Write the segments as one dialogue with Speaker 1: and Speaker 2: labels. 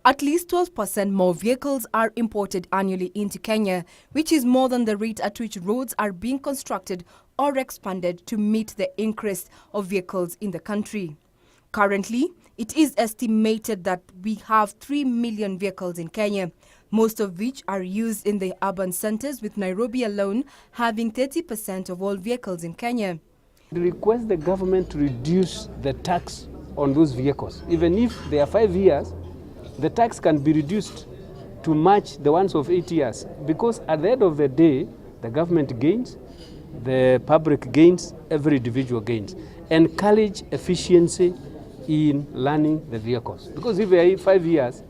Speaker 1: At least 12% more vehicles are imported annually into Kenya, which is more than the rate at which roads are being constructed or expanded to meet the increase of vehicles in the country. Currently, it is estimated that we have 3 million vehicles in Kenya, most of which are used in the urban centers, with Nairobi alone having 30% of all vehicles in Kenya.
Speaker 2: We request the government to reduce the tax on those vehicles. Even if they are 5 years, the tax can be reduced to match the ones of 8 years, because at the end of the day, the government gains, the public gains, every individual gains. Encourage efficiency in learning the vehicles, because if they are 5 years,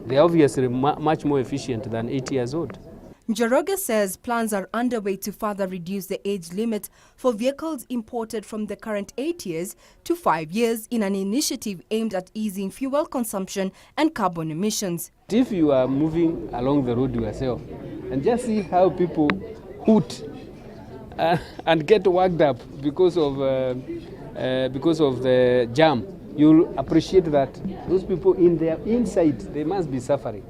Speaker 2: they are obviously much more efficient than 8 years old.
Speaker 1: Njoroge says plans are underway to further reduce the age limit for vehicles imported from the current 8 years to 5 years in an initiative aimed at easing fuel consumption and carbon emissions.
Speaker 2: If you are moving along the road yourself and just see how people hoot and get worked up because of the jam, you'll appreciate that those people in their inside, they must be suffering.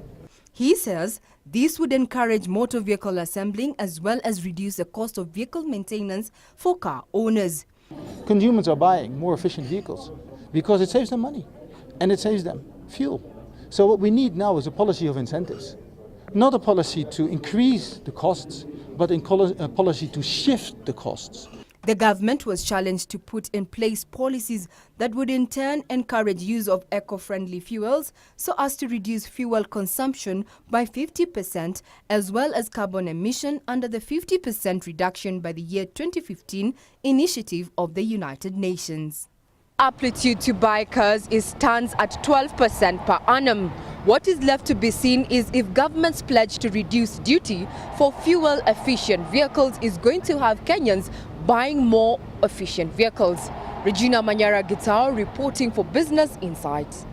Speaker 1: He says this would encourage motor vehicle assembling as well as reduce the cost of vehicle maintenance for car owners.
Speaker 3: Consumers are buying more efficient vehicles because it saves them money and it saves them fuel. So what we need now is a policy of incentives, not a policy to increase the costs, but a policy to shift the costs.
Speaker 1: The government was challenged to put in place policies that would in turn encourage use of eco-friendly fuels so as to reduce fuel consumption by 50% as well as carbon emission under the 50% reduction by the year 2015 initiative of the United Nations. Amplitude to bikers stands at 12% per annum. What is left to be seen is if government's pledge to reduce duty for fuel-efficient vehicles is going to have Kenyans buying more efficient vehicles. Regina Manyara-Gitau reporting for Business Insights.